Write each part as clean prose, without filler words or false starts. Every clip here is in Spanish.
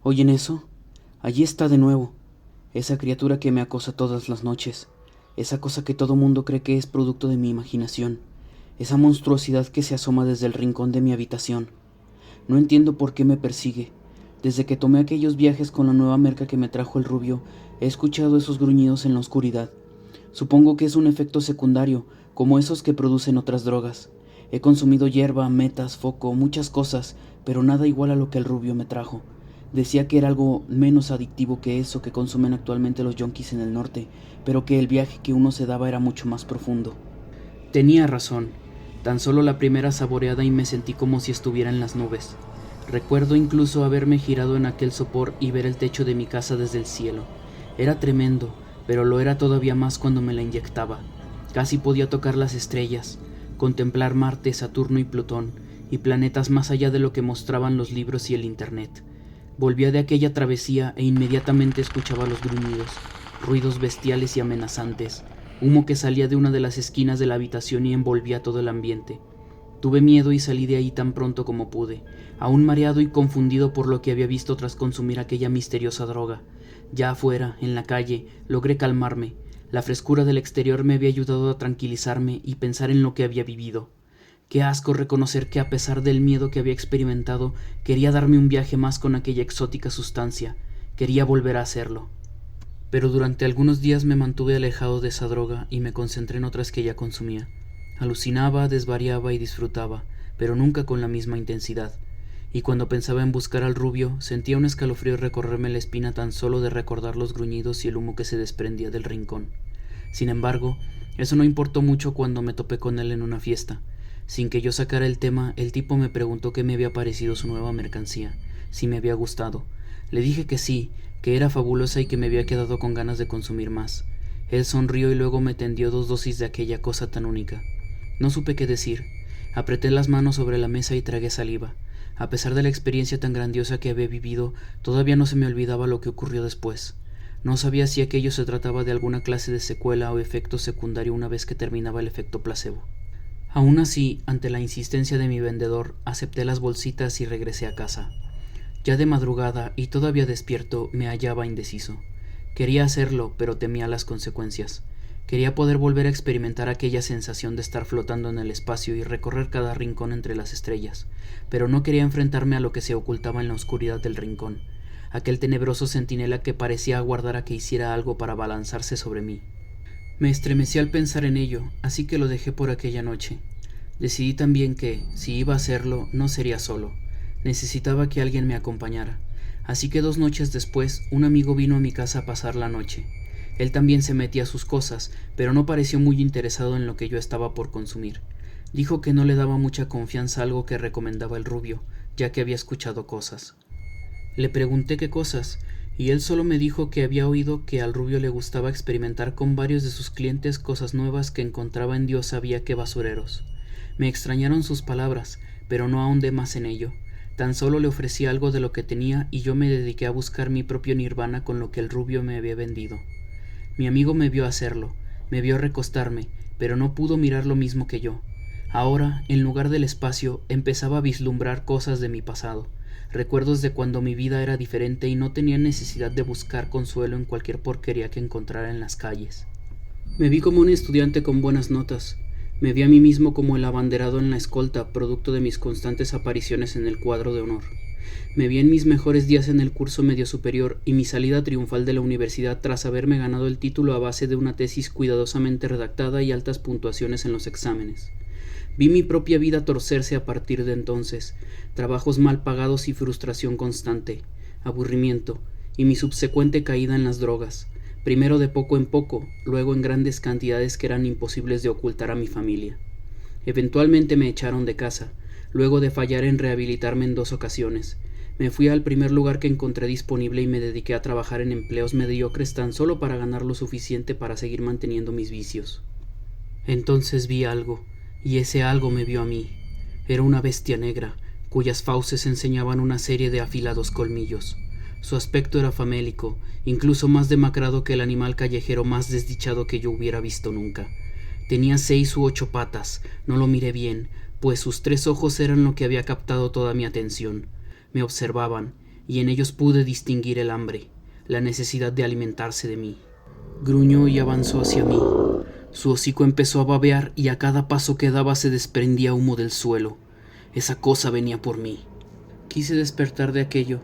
¿Oyen eso? Allí está de nuevo, esa criatura que me acosa todas las noches, esa cosa que todo mundo cree que es producto de mi imaginación, esa monstruosidad que se asoma desde el rincón de mi habitación. No entiendo por qué me persigue. Desde que tomé aquellos viajes con la nueva merca que me trajo el rubio, he escuchado esos gruñidos en la oscuridad. Supongo que es un efecto secundario, como esos que producen otras drogas. He consumido hierba, metas, foco, muchas cosas, pero nada igual a lo que el rubio me trajo. Decía que era algo menos adictivo que eso que consumen actualmente los yonkis en el norte, pero que el viaje que uno se daba era mucho más profundo. Tenía razón. Tan solo la primera saboreada y me sentí como si estuviera en las nubes. Recuerdo incluso haberme girado en aquel sopor y ver el techo de mi casa desde el cielo. Era tremendo, pero lo era todavía más cuando me la inyectaba. Casi podía tocar las estrellas, contemplar Marte, Saturno y Plutón, y planetas más allá de lo que mostraban los libros y el internet. Volvía de aquella travesía e inmediatamente escuchaba los gruñidos, ruidos bestiales y amenazantes, humo que salía de una de las esquinas de la habitación y envolvía todo el ambiente. Tuve miedo y salí de ahí tan pronto como pude, aún mareado y confundido por lo que había visto tras consumir aquella misteriosa droga. Ya afuera, en la calle, logré calmarme. La frescura del exterior me había ayudado a tranquilizarme y pensar en lo que había vivido. Qué asco reconocer que a pesar del miedo que había experimentado, quería darme un viaje más con aquella exótica sustancia. Quería volver a hacerlo. Pero durante algunos días me mantuve alejado de esa droga y me concentré en otras que ya consumía. Alucinaba, desvariaba y disfrutaba, pero nunca con la misma intensidad. Y cuando pensaba en buscar al rubio, sentía un escalofrío recorrerme la espina tan solo de recordar los gruñidos y el humo que se desprendía del rincón. Sin embargo, eso no importó mucho cuando me topé con él en una fiesta. Sin que yo sacara el tema, el tipo me preguntó qué me había parecido su nueva mercancía, si me había gustado. Le dije que sí, que era fabulosa y que me había quedado con ganas de consumir más. Él sonrió y luego me tendió 2 dosis de aquella cosa tan única. No supe qué decir. Apreté las manos sobre la mesa y tragué saliva. A pesar de la experiencia tan grandiosa que había vivido, todavía no se me olvidaba lo que ocurrió después. No sabía si aquello se trataba de alguna clase de secuela o efecto secundario una vez que terminaba el efecto placebo. Aún así, ante la insistencia de mi vendedor, acepté las bolsitas y regresé a casa. Ya de madrugada y todavía despierto, me hallaba indeciso. Quería hacerlo, pero temía las consecuencias. Quería poder volver a experimentar aquella sensación de estar flotando en el espacio y recorrer cada rincón entre las estrellas, pero no quería enfrentarme a lo que se ocultaba en la oscuridad del rincón, aquel tenebroso centinela que parecía aguardar a que hiciera algo para abalanzarse sobre mí. Me estremecí al pensar en ello, así que lo dejé por aquella noche. Decidí también que, si iba a hacerlo, no sería solo. Necesitaba que alguien me acompañara. Así que 2 noches después, un amigo vino a mi casa a pasar la noche. Él también se metía a sus cosas, pero no pareció muy interesado en lo que yo estaba por consumir. Dijo que no le daba mucha confianza algo que recomendaba el rubio, ya que había escuchado cosas. Le pregunté qué cosas, y él solo me dijo que había oído que al rubio le gustaba experimentar con varios de sus clientes cosas nuevas que encontraba en Dios sabía qué basureros. Me extrañaron sus palabras, pero no ahondé más en ello. Tan solo le ofrecí algo de lo que tenía y yo me dediqué a buscar mi propio nirvana con lo que el rubio me había vendido. Mi amigo me vio hacerlo, me vio recostarme, pero no pudo mirar lo mismo que yo. Ahora, en lugar del espacio, empezaba a vislumbrar cosas de mi pasado, recuerdos de cuando mi vida era diferente y no tenía necesidad de buscar consuelo en cualquier porquería que encontrara en las calles. Me vi como un estudiante con buenas notas. Me vi a mí mismo como el abanderado en la escolta, producto de mis constantes apariciones en el cuadro de honor. Me vi en mis mejores días en el curso medio superior y mi salida triunfal de la universidad tras haberme ganado el título a base de una tesis cuidadosamente redactada y altas puntuaciones en los exámenes. Vi mi propia vida torcerse a partir de entonces, trabajos mal pagados y frustración constante, aburrimiento y mi subsecuente caída en las drogas, primero de poco en poco, luego en grandes cantidades que eran imposibles de ocultar a mi familia. Eventualmente me echaron de casa, luego de fallar en rehabilitarme en 2 ocasiones. Me fui al primer lugar que encontré disponible y me dediqué a trabajar en empleos mediocres tan solo para ganar lo suficiente para seguir manteniendo mis vicios. Entonces vi algo, y ese algo me vio a mí. Era una bestia negra, cuyas fauces enseñaban una serie de afilados colmillos. Su aspecto era famélico, incluso más demacrado que el animal callejero más desdichado que yo hubiera visto nunca. Tenía 6 u 8 patas, no lo miré bien, pues sus 3 ojos eran lo que había captado toda mi atención. Me observaban, y en ellos pude distinguir el hambre, la necesidad de alimentarse de mí. Gruñó y avanzó hacia mí. Su hocico empezó a babear y a cada paso que daba se desprendía humo del suelo. Esa cosa venía por mí. Quise despertar de aquello.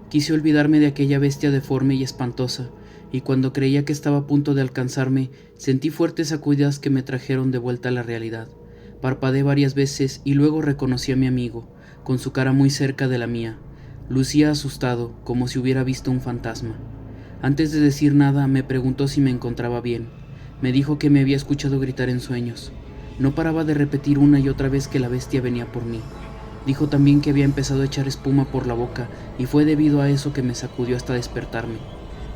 Quise olvidarme de aquella bestia deforme y espantosa, y cuando creía que estaba a punto de alcanzarme, sentí fuertes sacudidas que me trajeron de vuelta a la realidad. Parpadeé varias veces y luego reconocí a mi amigo, con su cara muy cerca de la mía. Lucía asustado, como si hubiera visto un fantasma. Antes de decir nada, me preguntó si me encontraba bien. Me dijo que me había escuchado gritar en sueños. No paraba de repetir una y otra vez que la bestia venía por mí. Dijo también que había empezado a echar espuma por la boca y fue debido a eso que me sacudió hasta despertarme.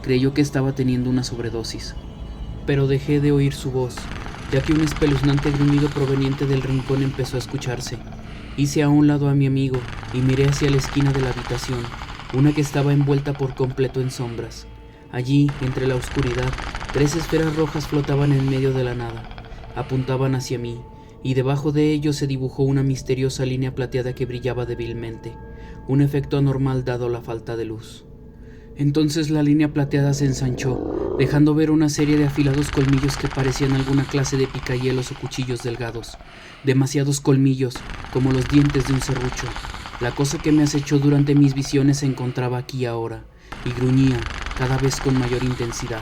Creyó que estaba teniendo una sobredosis. Pero dejé de oír su voz, ya que un espeluznante gruñido proveniente del rincón empezó a escucharse. Hice a un lado a mi amigo y miré hacia la esquina de la habitación, una que estaba envuelta por completo en sombras. Allí, entre la oscuridad, 3 esferas rojas flotaban en medio de la nada. Apuntaban hacia mí, y debajo de ellos se dibujó una misteriosa línea plateada que brillaba débilmente, un efecto anormal dado la falta de luz. Entonces la línea plateada se ensanchó, dejando ver una serie de afilados colmillos que parecían alguna clase de picahielos o cuchillos delgados. Demasiados colmillos, como los dientes de un serrucho. La cosa que me acechó durante mis visiones se encontraba aquí ahora, y gruñía, cada vez con mayor intensidad.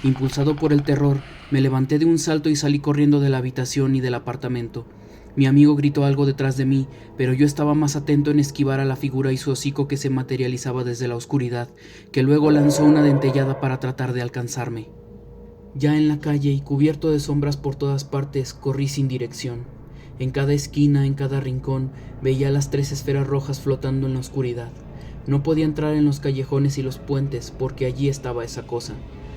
Impulsado por el terror, me levanté de un salto y salí corriendo de la habitación y del apartamento. Mi amigo gritó algo detrás de mí, pero yo estaba más atento en esquivar a la figura y su hocico que se materializaba desde la oscuridad, que luego lanzó una dentellada para tratar de alcanzarme. Ya en la calle y cubierto de sombras por todas partes, corrí sin dirección. En cada esquina, en cada rincón, veía las 3 esferas rojas flotando en la oscuridad. No podía entrar en los callejones y los puentes, porque allí estaba esa cosa.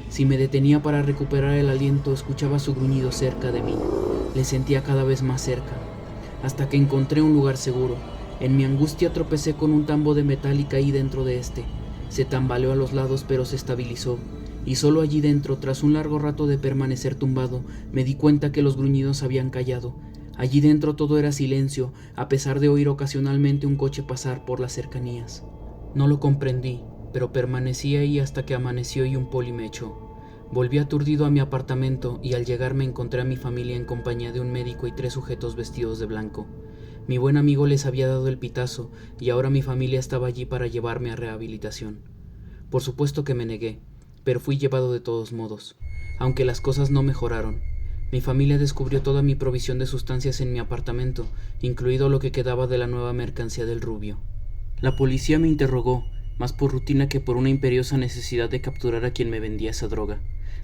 Si me detenía para recuperar el aliento, escuchaba su gruñido cerca de mí. Le sentía cada vez más cerca, hasta que encontré un lugar seguro. En mi angustia tropecé con un tambo de metal y caí dentro de este. Se tambaleó a los lados, pero se estabilizó, y solo allí dentro, tras un largo rato de permanecer tumbado, me di cuenta que los gruñidos habían callado. Allí dentro todo era silencio, a pesar de oír ocasionalmente un coche pasar por las cercanías. No lo comprendí, pero permanecí ahí hasta que amaneció y un poli me echó. Volví aturdido a mi apartamento y al llegar me encontré a mi familia en compañía de un médico y 3 sujetos vestidos de blanco. Mi buen amigo les había dado el pitazo y ahora mi familia estaba allí para llevarme a rehabilitación. Por supuesto que me negué, pero fui llevado de todos modos, aunque las cosas no mejoraron. Mi familia descubrió toda mi provisión de sustancias en mi apartamento, incluido lo que quedaba de la nueva mercancía del rubio. La policía me interrogó, más por rutina que por una imperiosa necesidad de capturar a quien me vendía esa droga.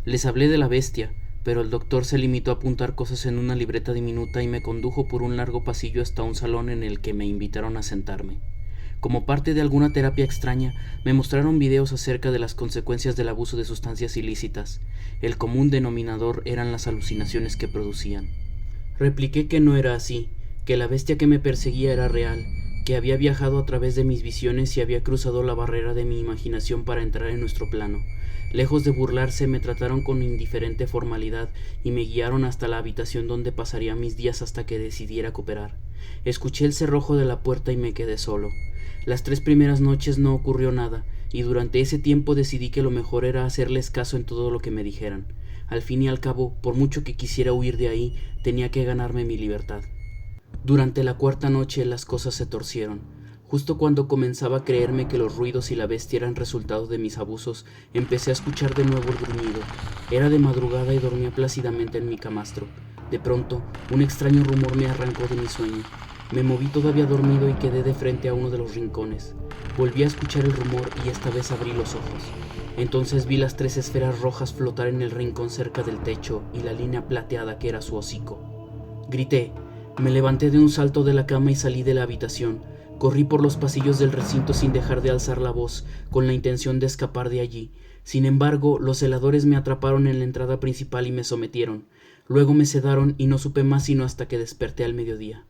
Les hablé de la bestia, pero el doctor se limitó a apuntar cosas en una libreta diminuta y me condujo por un largo pasillo hasta un salón en el que me invitaron a sentarme. Como parte de alguna terapia extraña, me mostraron videos acerca de las consecuencias del abuso de sustancias ilícitas. El común denominador eran las alucinaciones que producían. Repliqué que no era así, que la bestia que me perseguía era real, que había viajado a través de mis visiones y había cruzado la barrera de mi imaginación para entrar en nuestro plano. Lejos de burlarse, me trataron con indiferente formalidad y me guiaron hasta la habitación donde pasaría mis días hasta que decidiera cooperar. Escuché el cerrojo de la puerta y me quedé solo. Las 3 primeras noches no ocurrió nada, y durante ese tiempo decidí que lo mejor era hacerles caso en todo lo que me dijeran. Al fin y al cabo, por mucho que quisiera huir de ahí, tenía que ganarme mi libertad. Durante la 4ª noche las cosas se torcieron. Justo cuando comenzaba a creerme que los ruidos y la bestia eran resultado de mis abusos, empecé a escuchar de nuevo el gruñido. Era de madrugada y dormía plácidamente en mi camastro. De pronto, un extraño rumor me arrancó de mi sueño. Me moví todavía dormido y quedé de frente a uno de los rincones. Volví a escuchar el rumor y esta vez abrí los ojos. Entonces vi las 3 esferas rojas flotar en el rincón cerca del techo y la línea plateada que era su hocico. Grité. Me levanté de un salto de la cama y salí de la habitación. Corrí por los pasillos del recinto sin dejar de alzar la voz, con la intención de escapar de allí. Sin embargo, los celadores me atraparon en la entrada principal y me sometieron. Luego me sedaron y no supe más sino hasta que desperté al mediodía.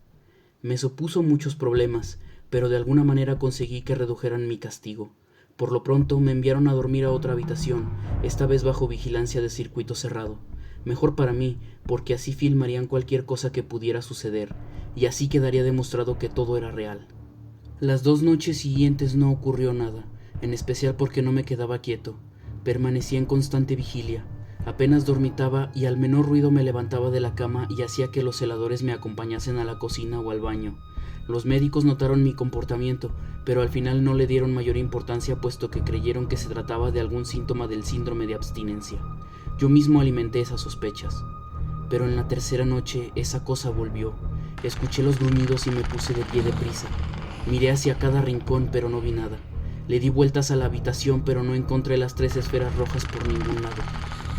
Me supuso muchos problemas, pero de alguna manera conseguí que redujeran mi castigo. Por lo pronto me enviaron a dormir a otra habitación, esta vez bajo vigilancia de circuito cerrado. Mejor para mí, porque así filmarían cualquier cosa que pudiera suceder, y así quedaría demostrado que todo era real. Las 2 noches siguientes no ocurrió nada. en especial porque no me quedaba quieto. Permanecía en constante vigilia. Apenas dormitaba y al menor ruido me levantaba de la cama y hacía que los celadores me acompañasen a la cocina o al baño. Los médicos notaron mi comportamiento, pero al final no le dieron mayor importancia puesto que creyeron que se trataba de algún síntoma del síndrome de abstinencia. Yo mismo alimenté esas sospechas. Pero en la tercera noche esa cosa volvió. Escuché los gruñidos y me puse de pie deprisa. Miré hacia cada rincón, pero no vi nada. Le di vueltas a la habitación, pero no encontré las 3 esferas rojas por ningún lado.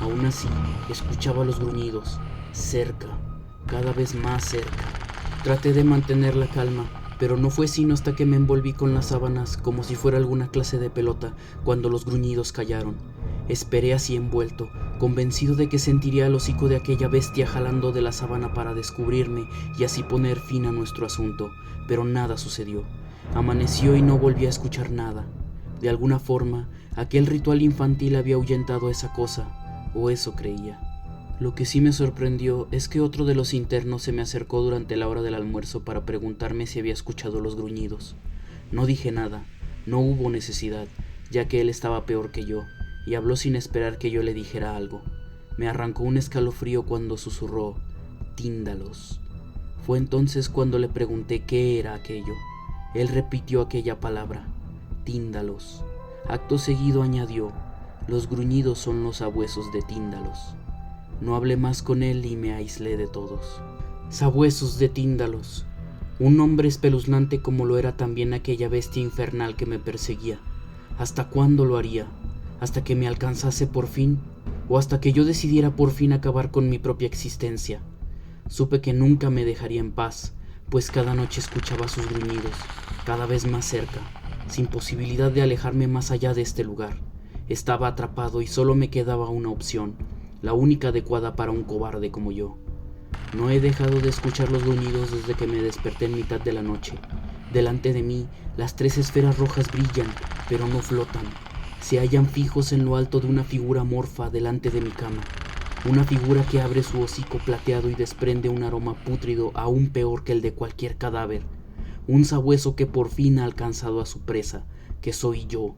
Aún así, escuchaba los gruñidos, cerca, cada vez más cerca. Traté de mantener la calma, pero no fue sino hasta que me envolví con las sábanas como si fuera alguna clase de pelota cuando los gruñidos callaron. Esperé así envuelto, convencido de que sentiría el hocico de aquella bestia jalando de la sábana para descubrirme y así poner fin a nuestro asunto, pero nada sucedió. Amaneció y no volví a escuchar nada. De alguna forma, aquel ritual infantil había ahuyentado a esa cosa, o eso creía. Lo que sí me sorprendió es que otro de los internos se me acercó durante la hora del almuerzo para preguntarme si había escuchado los gruñidos. No dije nada, no hubo necesidad, ya que él estaba peor que yo, y habló sin esperar que yo le dijera algo. Me arrancó un escalofrío cuando susurró: «Tíndalos». Fue entonces cuando le pregunté qué era aquello. Él repitió aquella palabra: «Tíndalos». Acto seguido añadió: «Los gruñidos son los sabuesos de Tíndalos». No hablé más con él y me aislé de todos. Sabuesos de Tíndalos, un nombre espeluznante como lo era también aquella bestia infernal que me perseguía. ¿Hasta cuándo lo haría? ¿Hasta que me alcanzase por fin? ¿O hasta que yo decidiera por fin acabar con mi propia existencia? Supe que nunca me dejaría en paz, pues cada noche escuchaba sus gruñidos, cada vez más cerca, sin posibilidad de alejarme más allá de este lugar. Estaba atrapado y solo me quedaba una opción, la única adecuada para un cobarde como yo. No he dejado de escuchar los gruñidos desde que me desperté en mitad de la noche. Delante de mí, las 3 esferas rojas brillan, pero no flotan. Se hallan fijos en lo alto de una figura amorfa delante de mi cama. Una figura que abre su hocico plateado y desprende un aroma pútrido aún peor que el de cualquier cadáver. Un sabueso que por fin ha alcanzado a su presa, que soy yo.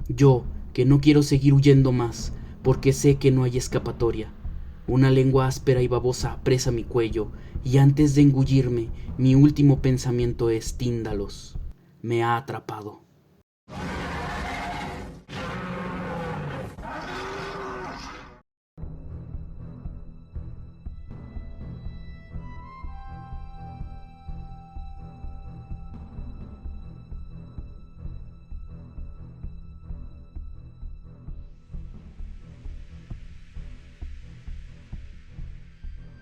Yo, que no quiero seguir huyendo más, porque sé que no hay escapatoria. Una lengua áspera y babosa apresa mi cuello, y antes de engullirme, mi último pensamiento es: «Tíndalos». Me ha atrapado.